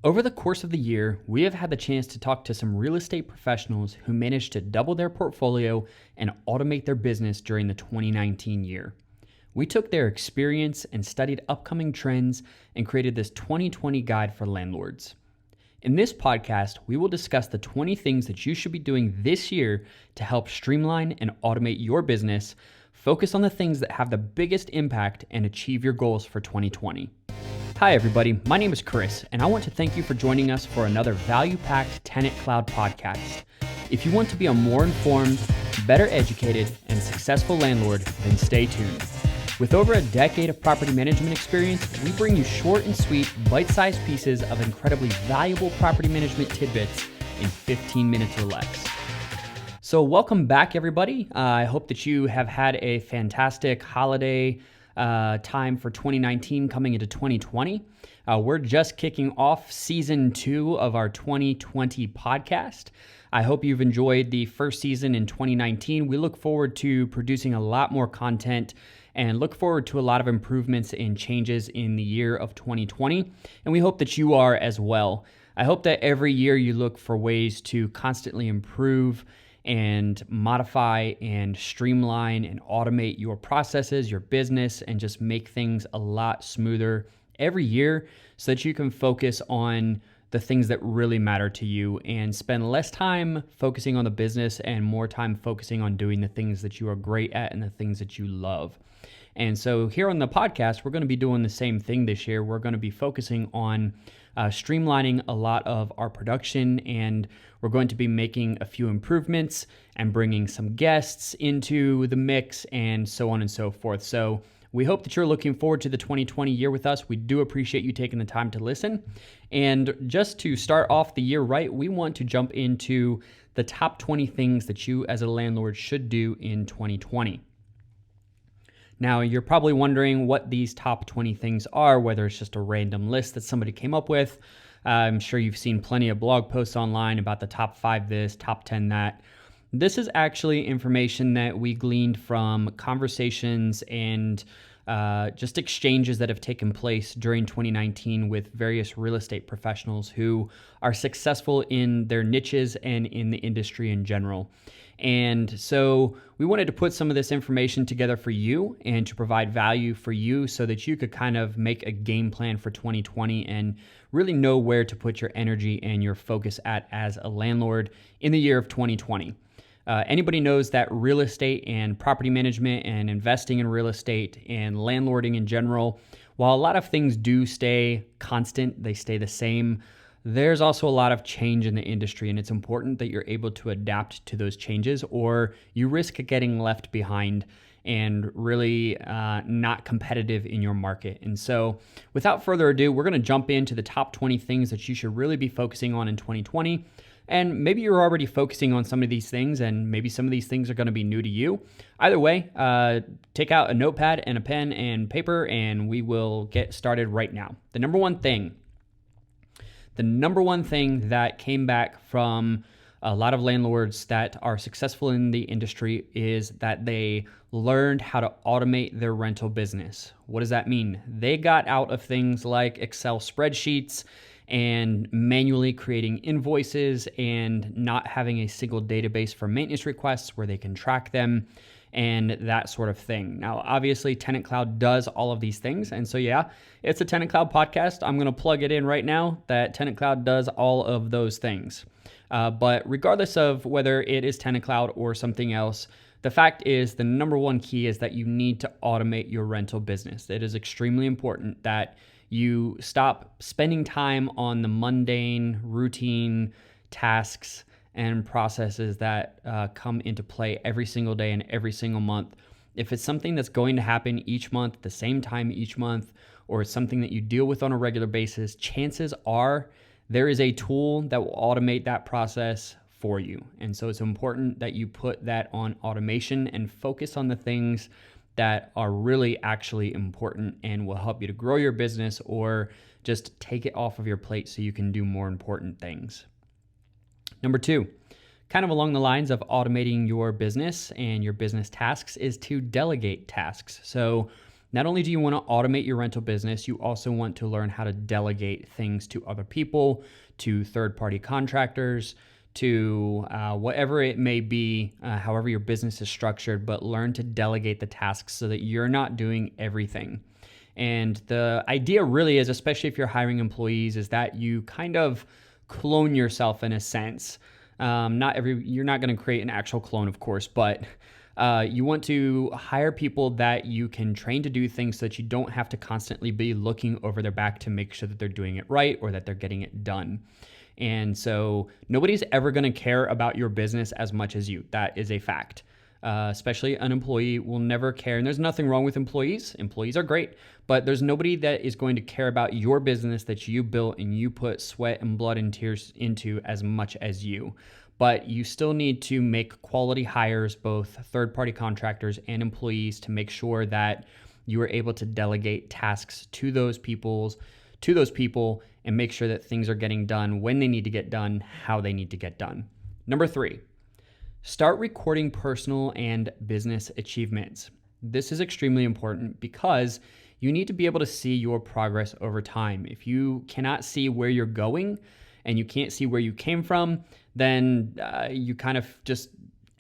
Over the course of the year, we have had the chance to talk to some real estate professionals who managed to double their portfolio and automate their business during the 2019 year. We took their experience and studied upcoming trends and created this 2020 guide for landlords. In this podcast, we will discuss the 20 things that you should be doing this year to help streamline and automate your business, focus on the things that have the biggest impact, and achieve your goals for 2020. Hi everybody, my name is Chris, and I want to thank you for joining us for another value-packed TenantCloud podcast. If you want to be a more informed, better educated, and successful landlord, then stay tuned. With over a decade of property management experience, we bring you short and sweet, bite-sized pieces of incredibly valuable property management tidbits in 15 minutes or less. So welcome back everybody. I hope that you have had a fantastic holiday time for 2019 coming into 2020. We're just kicking off season 2 of our 2020 podcast. I hope you've enjoyed the first season in 2019. We look forward to producing a lot more content and look forward to a lot of improvements and changes in the year of 2020. And we hope that you are as well. I hope that every year you look for ways to constantly improve and modify and streamline and automate your processes, your business, and just make things a lot smoother every year so that you can focus on the things that really matter to you and spend less time focusing on the business and more time focusing on doing the things that you are great at and the things that you love. And so here on the podcast, we're going to be doing the same thing this year. We're going to be focusing on streamlining a lot of our production, and we're going to be making a few improvements and bringing some guests into the mix and so on and so forth. So we hope that you're looking forward to the 2020 year with us. We do appreciate you taking the time to listen. And just to start off the year right, we want to jump into the top 20 things that you as a landlord should do in 2020. Now, you're probably wondering what these top 20 things are, whether it's just a random list that somebody came up with. I'm sure you've seen plenty of blog posts online about the top 5 this, top 10 that. This is actually information that we gleaned from conversations and just exchanges that have taken place during 2019 with various real estate professionals who are successful in their niches and in the industry in general. And so we wanted to put some of this information together for you and to provide value for you so that you could kind of make a game plan for 2020 and really know where to put your energy and your focus at as a landlord in the year of 2020. Anybody knows that real estate and property management and investing in real estate and landlording in general, while a lot of things do stay constant, they stay the same, there's also a lot of change in the industry, and it's important that you're able to adapt to those changes or you risk getting left behind and really not competitive in your market. And so without further ado, we're going to jump into the top 20 things that you should really be focusing on in 2020. And maybe you're already focusing on some of these things, and maybe some of these things are going to be new to you. Either way, take out a notepad and a pen and paper, and we will get started right now. The number one thing that came back from a lot of landlords that are successful in the industry is that they learned how to automate their rental business. What does that mean? They got out of things like Excel spreadsheets and manually creating invoices and not having a single database for maintenance requests where they can track them and that sort of thing. Now, obviously, TenantCloud does all of these things. And so, yeah, it's a TenantCloud podcast. I'm going to plug it in right now that TenantCloud does all of those things. But regardless of whether it is TenantCloud or something else, the fact is the number one key is that you need to automate your rental business. It is extremely important that you stop spending time on the mundane, routine tasks and processes that come into play every single day and every single month. If it's something that's going to happen each month, at the same time each month, or it's something that you deal with on a regular basis, chances are there is a tool that will automate that process for you. And so it's important that you put that on automation and focus on the things that are really actually important and will help you to grow your business or just take it off of your plate so you can do more important things. Number 2, kind of along the lines of automating your business and your business tasks is to delegate tasks. So Not only do you want to automate your rental business, you also want to learn how to delegate things to other people, to third-party contractors, to whatever it may be, however your business is structured, but learn to delegate the tasks so that you're not doing everything. And the idea really is, especially if you're hiring employees, is that you kind of clone yourself in a sense. You're not going to create an actual clone, of course, but you want to hire people that you can train to do things so that you don't have to constantly be looking over their back to make sure that they're doing it right or that they're getting it done. And so nobody's ever going to care about your business as much as you. That is a fact. Especially an employee will never care. And there's nothing wrong with employees. Employees are great, but there's nobody that is going to care about your business that you built and you put sweat and blood and tears into as much as you. But you still need to make quality hires, both third-party contractors and employees, to make sure that you are able to delegate tasks to those people and make sure that things are getting done when they need to get done, how they need to get done. Number 3, start recording personal and business achievements. This is extremely important because you need to be able to see your progress over time. If you cannot see where you're going and you can't see where you came from, then you kind of just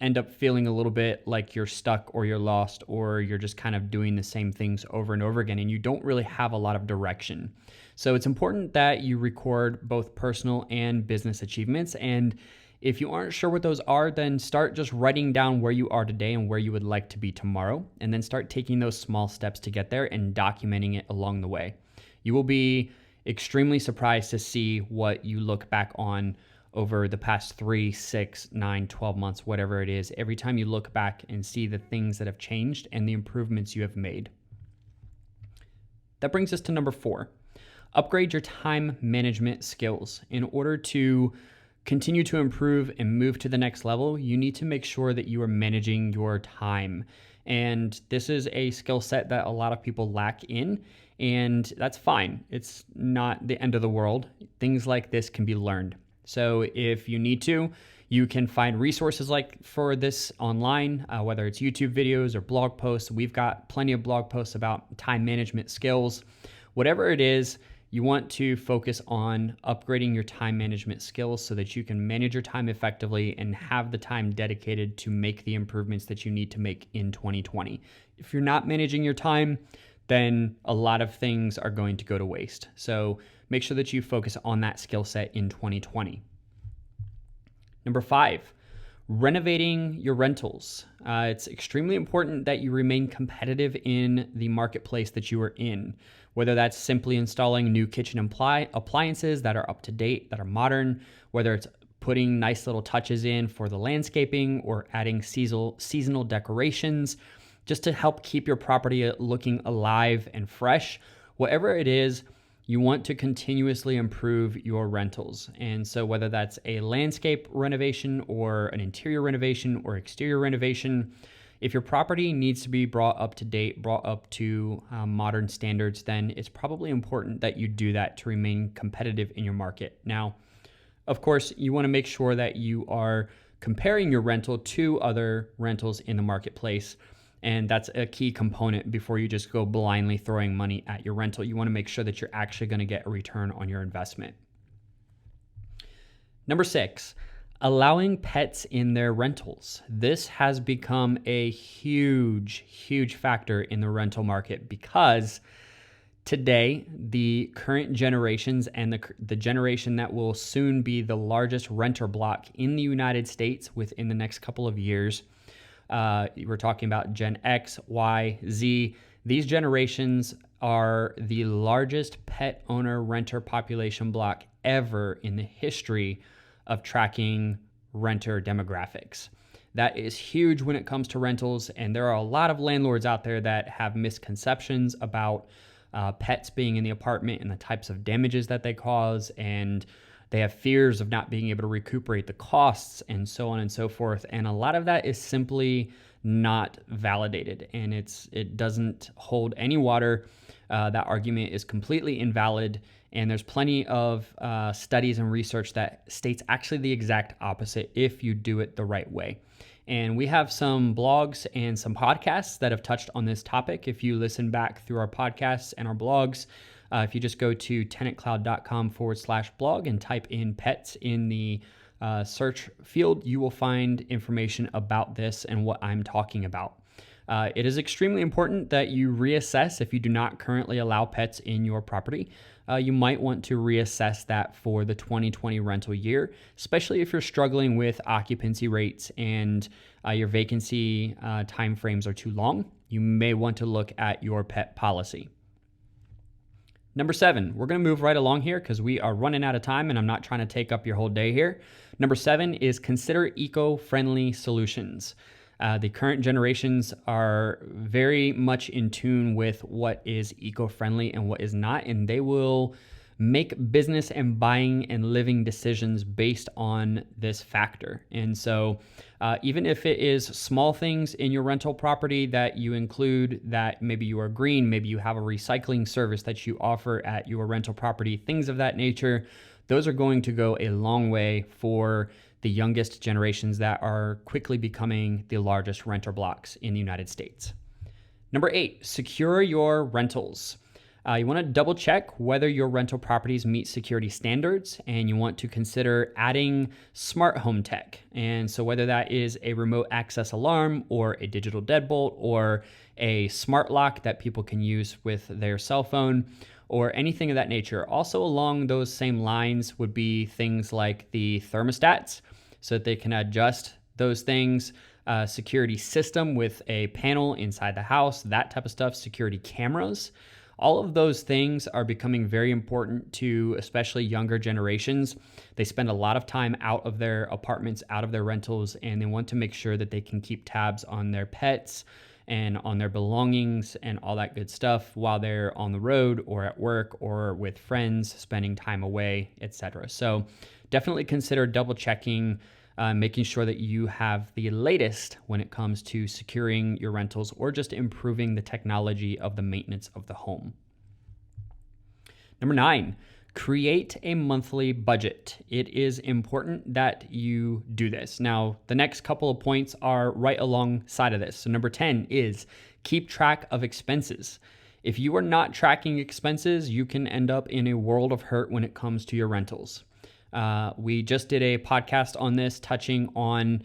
end up feeling a little bit like you're stuck or you're lost or you're just kind of doing the same things over and over again and you don't really have a lot of direction. So it's important that you record both personal and business achievements. And if you aren't sure what those are, then start just writing down where you are today and where you would like to be tomorrow, and then start taking those small steps to get there and documenting it along the way. You will be extremely surprised to see what you look back on over the past 3, 6, 9, 12 months, whatever it is, every time you look back and see the things that have changed and the improvements you have made. That brings us to number 4. Upgrade your time management skills. In order to continue to improve and move to the next level, you need to make sure that you are managing your time. And this is a skill set that a lot of people lack in, and that's fine. It's not the end of the world. Things like this can be learned. So if you need to, you can find resources like for this online, whether it's YouTube videos or blog posts. We've got plenty of blog posts about time management skills. Whatever it is, you want to focus on upgrading your time management skills so that you can manage your time effectively and have the time dedicated to make the improvements that you need to make in 2020. If you're not managing your time, then a lot of things are going to go to waste. So make sure that you focus on that skill set in 2020. Number 5, renovating your rentals. It's extremely important that you remain competitive in the marketplace that you are in, whether that's simply installing new kitchen appliances that are up to date, that are modern, whether it's putting nice little touches in for the landscaping or adding seasonal decorations, just to help keep your property looking alive and fresh. Whatever it is, you want to continuously improve your rentals. And so whether that's a landscape renovation or an interior renovation or exterior renovation, if your property needs to be brought up to date, brought up to modern standards, then it's probably important that you do that to remain competitive in your market. Now, of course, you want to make sure that you are comparing your rental to other rentals in the marketplace. And that's a key component before you just go blindly throwing money at your rental. You want to make sure that you're actually going to get a return on your investment. Number 6, allowing pets in their rentals. This has become a huge, huge factor in the rental market because today, the current generations and the generation that will soon be the largest renter block in the United States within the next couple of years, we're talking about Gen X, Y, Z. These generations are the largest pet owner renter population block ever in the history of tracking renter demographics. That is huge when it comes to rentals, and there are a lot of landlords out there that have misconceptions about pets being in the apartment and the types of damages that they cause, and they have fears of not being able to recuperate the costs and so on and so forth. And a lot of that is simply not validated, and it doesn't hold any water. That argument is completely invalid, and there's plenty of studies and research that states actually the exact opposite if you do it the right way. And we have some blogs and some podcasts that have touched on this topic. If you listen back through our podcasts and our blogs, if you just go to TenantCloud.com/blog and type in pets in the search field, you will find information about this and what I'm talking about. It is extremely important that you reassess if you do not currently allow pets in your property. You might want to reassess that for the 2020 rental year, especially if you're struggling with occupancy rates and your vacancy timeframes are too long. You may want to look at your pet policy. Number 7, we're going to move right along here because we are running out of time and I'm not trying to take up your whole day here. Number 7 is consider eco-friendly solutions. The current generations are very much in tune with what is eco-friendly and what is not, and they will make business and buying and living decisions based on this factor. And so even if it is small things in your rental property that you include, that maybe you are green, maybe you have a recycling service that you offer at your rental property, things of that nature, those are going to go a long way for the youngest generations that are quickly becoming the largest renter blocks in the United States. Number 8, secure your rentals. You want to double check whether your rental properties meet security standards, and you want to consider adding smart home tech. And so whether that is a remote access alarm or a digital deadbolt or a smart lock that people can use with their cell phone or anything of that nature. Also along those same lines would be things like the thermostats so that they can adjust those things, security system with a panel inside the house, that type of stuff, security cameras. All of those things are becoming very important to especially younger generations. They spend a lot of time out of their apartments, out of their rentals, and they want to make sure that they can keep tabs on their pets and on their belongings and all that good stuff while they're on the road or at work or with friends, spending time away, etc. So definitely consider double checking, making sure that you have the latest when it comes to securing your rentals or just improving the technology of the maintenance of the home. Number 9, create a monthly budget. It is important that you do this. Now, the next couple of points are right alongside of this. So number 10 is keep track of expenses. If you are not tracking expenses, you can end up in a world of hurt when it comes to your rentals. We just did a podcast on this, touching on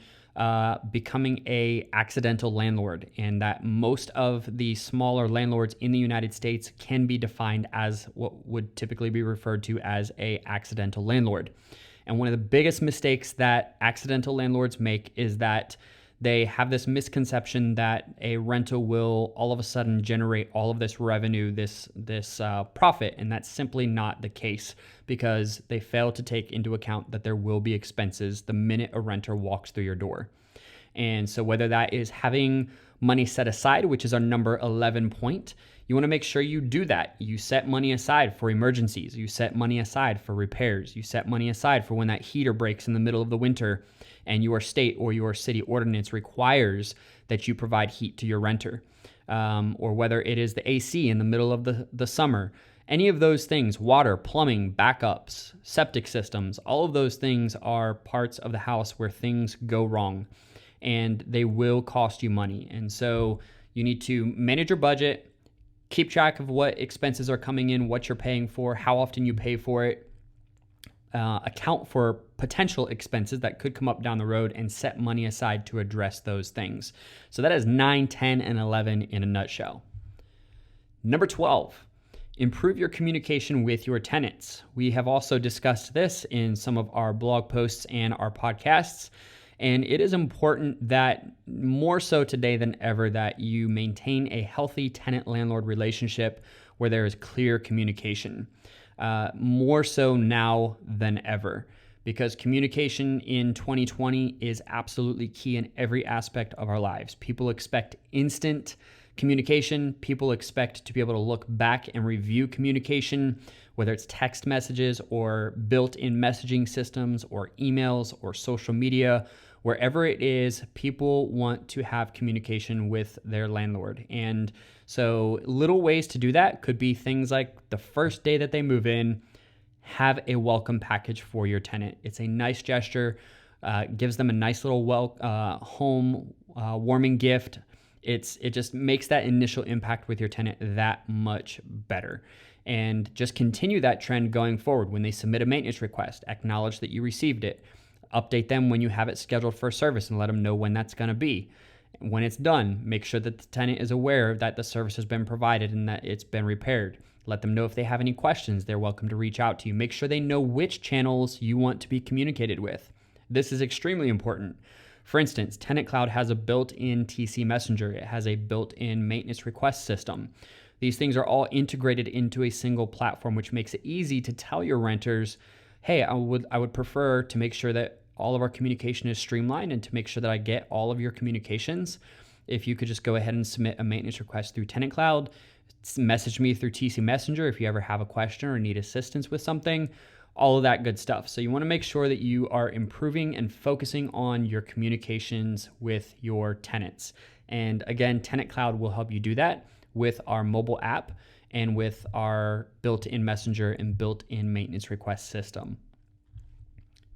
becoming a accidental landlord, and that most of the smaller landlords in the United States can be defined as what would typically be referred to as a accidental landlord. And one of the biggest mistakes that accidental landlords make is that they have this misconception that a rental will all of a sudden generate all of this revenue, this profit, and that's simply not the case because they fail to take into account that there will be expenses the minute a renter walks through your door. And so whether that is having money set aside, which is our number 11 point, you want to make sure you do that. You set money aside for emergencies. You set money aside for repairs. You set money aside for when that heater breaks in the middle of the winter and your state or your city ordinance requires that you provide heat to your renter, or whether it is the AC in the middle of the summer. Any of those things, water, plumbing, backups, septic systems, all of those things are parts of the house where things go wrong and they will cost you money. And so you need to manage your budget, keep track of what expenses are coming in, what you're paying for, how often you pay for it, account for potential expenses that could come up down the road, and set money aside to address those things. So that is 9, 10, and 11 in a nutshell. Number 12, improve your communication with your tenants. We have also discussed this in some of our blog posts and our podcasts. And it is important that more so today than ever that you maintain a healthy tenant-landlord relationship where there is clear communication. More so now than ever, because communication in 2020 is absolutely key in every aspect of our lives. People expect instant communication. People expect to be able to look back and review communication, whether it's text messages or built-in messaging systems or emails or social media. Wherever it is, people want to have communication with their landlord. And so little ways to do that could be things like the first day that they move in, have a welcome package for your tenant. It's a nice gesture. gives them a nice little home warming gift. It just makes that initial impact with your tenant that much better. And just continue that trend going forward. When they submit a maintenance request, acknowledge that you received it. Update them when you have it scheduled for service and let them know when that's going to be. When it's done, make sure that the tenant is aware that the service has been provided and that it's been repaired. Let them know if they have any questions. They're welcome to reach out to you. Make sure they know which channels you want to be communicated with. This is extremely important. For instance, TenantCloud has a built-in TC Messenger. It has a built-in maintenance request system. These things are all integrated into a single platform, which makes it easy to tell your renters, hey, I would prefer to make sure that all of our communication is streamlined and to make sure that I get all of your communications. If you could just go ahead and submit a maintenance request through TenantCloud, message me through TC Messenger if you ever have a question or need assistance with something, all of that good stuff. So you want to make sure that you are improving and focusing on your communications with your tenants. And again, TenantCloud will help you do that with our mobile app and with our built-in messenger and built-in maintenance request system.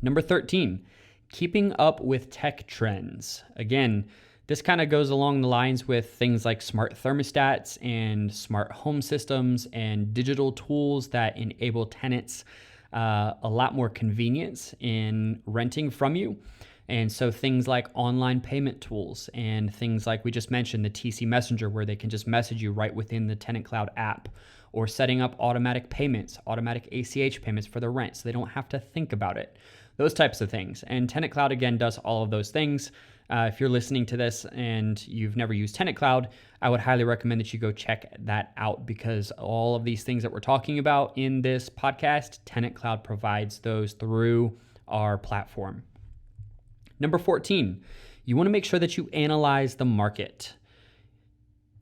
Number 13, keeping up with tech trends. Again, this kind of goes along the lines with things like smart thermostats and smart home systems and digital tools that enable tenants a lot more convenience in renting from you. And so things like online payment tools and things like we just mentioned, the TC Messenger, where they can just message you right within the TenantCloud app, or setting up automatic payments, automatic ACH payments for the rent so they don't have to think about it. Those types of things. And TenantCloud, again, does all of those things. If you're listening to this and you've never used TenantCloud, I would highly recommend that you go check that out, because all of these things that we're talking about in this podcast, TenantCloud provides those through our platform. Number 14, you want to make sure that you analyze the market.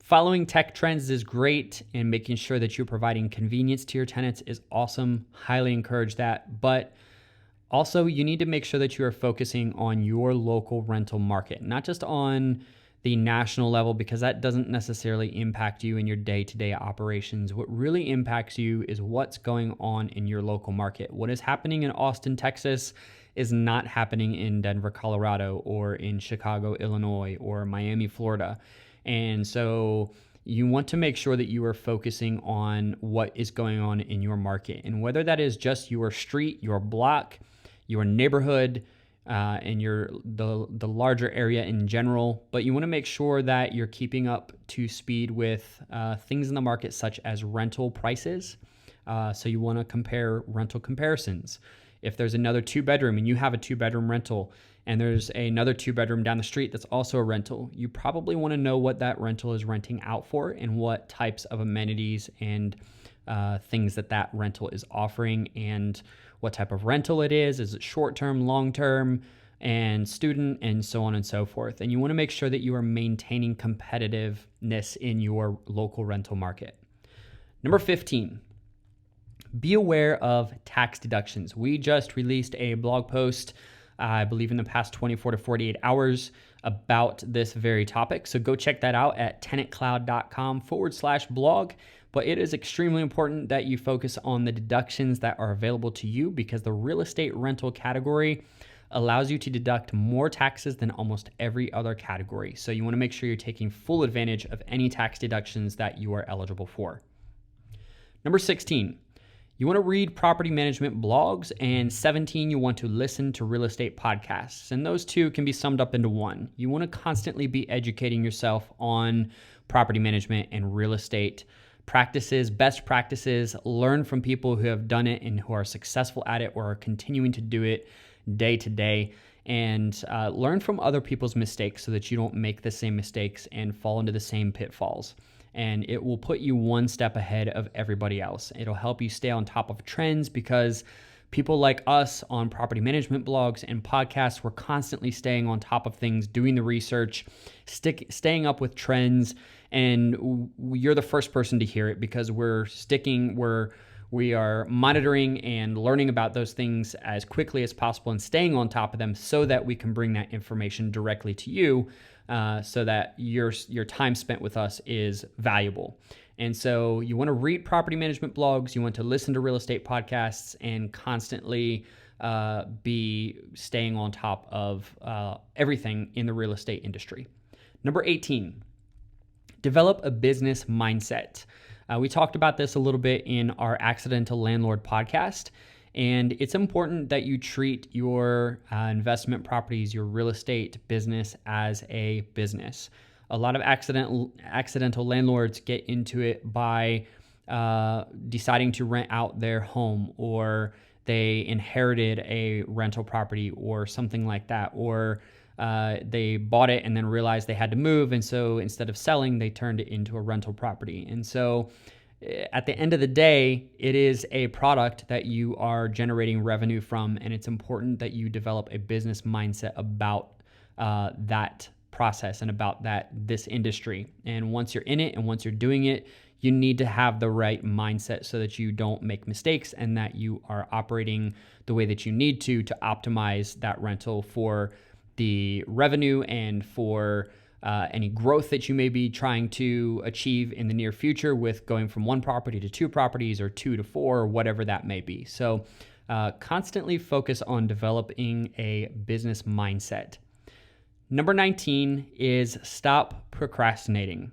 Following tech trends is great, and making sure that you're providing convenience to your tenants is awesome. Highly encourage that. But also, you need to make sure that you are focusing on your local rental market, not just on the national level, because that doesn't necessarily impact you in your day-to-day operations. What really impacts you is what's going on in your local market. What is happening in Austin, Texas is not happening in Denver, Colorado, or in Chicago, Illinois, or Miami, Florida. And so you want to make sure that you are focusing on what is going on in your market, and whether that is just your street, your block, your neighborhood, and the larger area in general. But you want to make sure that you're keeping up to speed with things in the market, such as rental prices. So you want to compare rental comparisons. If there's another 2-bedroom and you have a 2-bedroom rental, and there's another 2-bedroom down the street that's also a rental, you probably want to know what that rental is renting out for and what types of amenities and things that rental is offering, and what type of rental it is. Is it short-term, long-term, and student, and so on and so forth. And you want to make sure that you are maintaining competitiveness in your local rental market. Number 15, be aware of tax deductions. We just released a blog post, I believe in the past 24 to 48 hours, about this very topic. So go check that out at tenantcloud.com/blog. But it is extremely important that you focus on the deductions that are available to you, because the real estate rental category allows you to deduct more taxes than almost every other category. So you want to make sure you're taking full advantage of any tax deductions that you are eligible for. Number 16, you want to read property management blogs, and 17, you want to listen to real estate podcasts. And those two can be summed up into one. You want to constantly be educating yourself on property management and real estate practices, best practices. Learn from people who have done it and who are successful at it or are continuing to do it day to day, and learn from other people's mistakes so that you don't make the same mistakes and fall into the same pitfalls. And it will put you one step ahead of everybody else. It'll help you stay on top of trends, because people like us on property management blogs and podcasts, we're constantly staying on top of things, doing the research, staying up with trends, and you're the first person to hear it, because we are monitoring and learning about those things as quickly as possible and staying on top of them, so that we can bring that information directly to you, so that your time spent with us is valuable. And so you want to read property management blogs, you want to listen to real estate podcasts, and constantly be staying on top of everything in the real estate industry. Number 18, develop a business mindset. We talked about this a little bit in our Accidental Landlord podcast, and it's important that you treat your investment properties, your real estate business, as a business. A lot of accidental landlords get into it by deciding to rent out their home, or they inherited a rental property or something like that, or they bought it and then realized they had to move, and so instead of selling, they turned it into a rental property. And so at the end of the day, it is a product that you are generating revenue from, and it's important that you develop a business mindset about that process and about this industry. And once you're in it and once you're doing it, you need to have the right mindset so that you don't make mistakes and that you are operating the way that you need to optimize that rental for the revenue and for any growth that you may be trying to achieve in the near future with going from one property to two properties or 2 to 4 or whatever that may be. So constantly focus on developing a business mindset. Number 19 is stop procrastinating.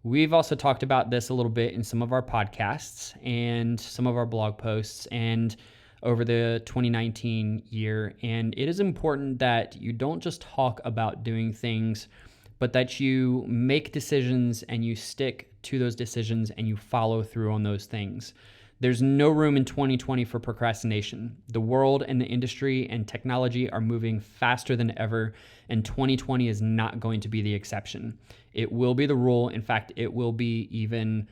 We've also talked about this a little bit in some of our podcasts and some of our blog posts and over the 2019 year. And it is important that you don't just talk about doing things, but that you make decisions and you stick to those decisions and you follow through on those things. There's no room in 2020 for procrastination. The world and the industry and technology are moving faster than ever, and 2020 is not going to be the exception. It will be the rule. In fact, it will be even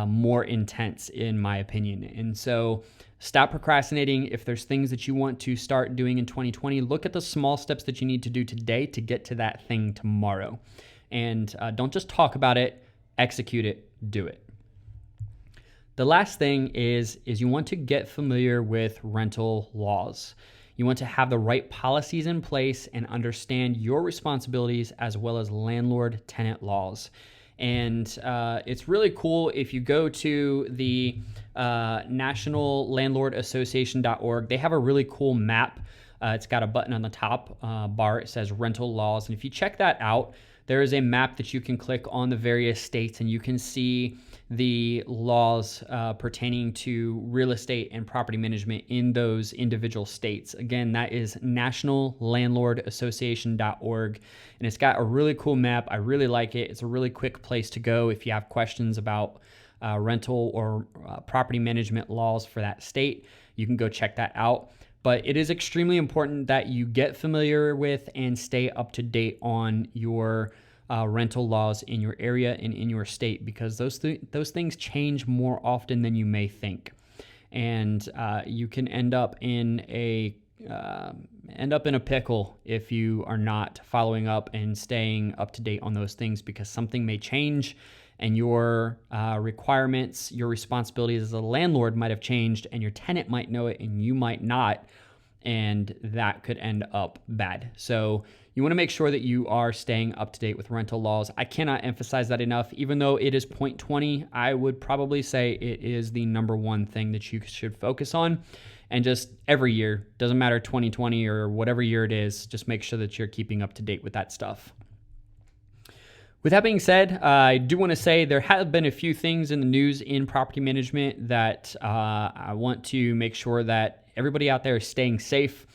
more intense, in my opinion. And so stop procrastinating. If there's things that you want to start doing in 2020, look at the small steps that you need to do today to get to that thing tomorrow. And don't just talk about it, execute it, do it. The last thing is you want to get familiar with rental laws. You want to have the right policies in place and understand your responsibilities as well as landlord-tenant laws. And it's really cool if you go to the National Landlord Association.org. They have a really cool map. It's got a button on the top bar. It says rental laws. And if you check that out, there is a map that you can click on the various states and you can see the laws pertaining to real estate and property management in those individual states. Again, that is nationallandlordassociation.org, and it's got a really cool map. I really like it. It's a really quick place to go if you have questions about rental or property management laws for that state. You can go check that out. But it is extremely important that you get familiar with and stay up to date on your rental laws in your area and in your state, because those things change more often than you may think, and you can end up in a pickle if you are not following up and staying up to date on those things, because something may change and your requirements, your responsibilities as a landlord might have changed, and your tenant might know it and you might not, and that could end up bad. So you want to make sure that you are staying up to date with rental laws. I cannot emphasize that enough. Even though it is 0.20, I would probably say it is the number one thing that you should focus on. And just every year, doesn't matter 2020 or whatever year it is, just make sure that you're keeping up to date with that stuff. With that being said, I do want to say there have been a few things in the news in property management that I want to make sure that everybody out there is staying safe.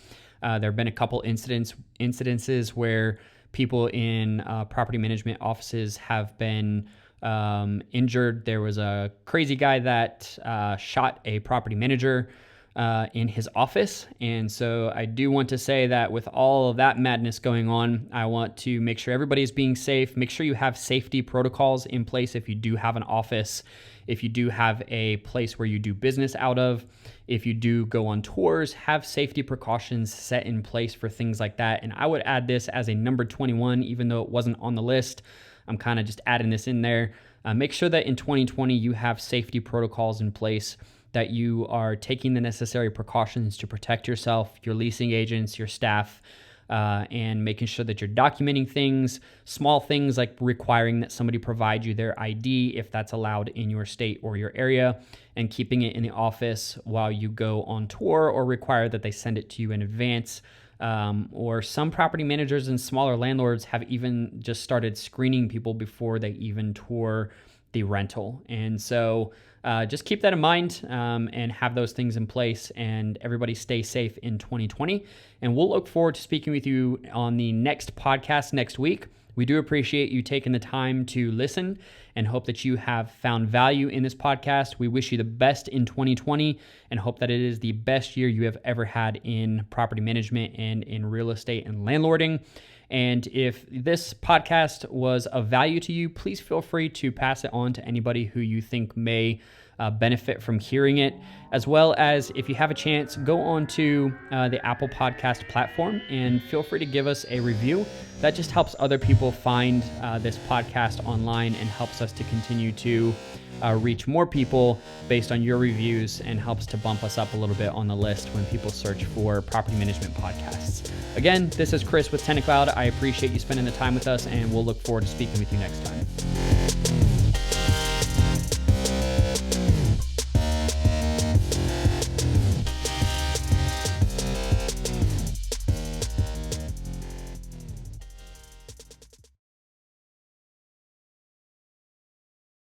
There have been a couple incidences where people in property management offices have been injured. There was a crazy guy that shot a property manager in his office. And so I do want to say that with all of that madness going on, I want to make sure everybody is being safe. Make sure you have safety protocols in place if you do have an office, if you do have a place where you do business out of. If you do go on tours, have safety precautions set in place for things like that. And I would add this as a number 21, even though it wasn't on the list. I'm kind of just adding this in there. Make sure that in 2020 you have safety protocols in place, that you are taking the necessary precautions to protect yourself, your leasing agents, your staff, and making sure that you're documenting things, small things like requiring that somebody provide you their ID if that's allowed in your state or your area, and keeping it in the office while you go on tour, or require that they send it to you in advance. Or some property managers and smaller landlords have even just started screening people before they even tour the rental. And so just keep that in mind and have those things in place, and everybody stay safe in 2020. And we'll look forward to speaking with you on the next podcast next week. We do appreciate you taking the time to listen and hope that you have found value in this podcast. We wish you the best in 2020 and hope that it is the best year you have ever had in property management and in real estate and landlording. And if this podcast was of value to you, please feel free to pass it on to anybody who you think may benefit from hearing it, as well as if you have a chance, go on to the Apple Podcast platform and feel free to give us a review. That just helps other people find this podcast online and helps us to continue to reach more people based on your reviews, and helps to bump us up a little bit on the list when people search for property management podcasts. Again, this is Chris with TenantCloud. I appreciate you spending the time with us, and we'll look forward to speaking with you next time.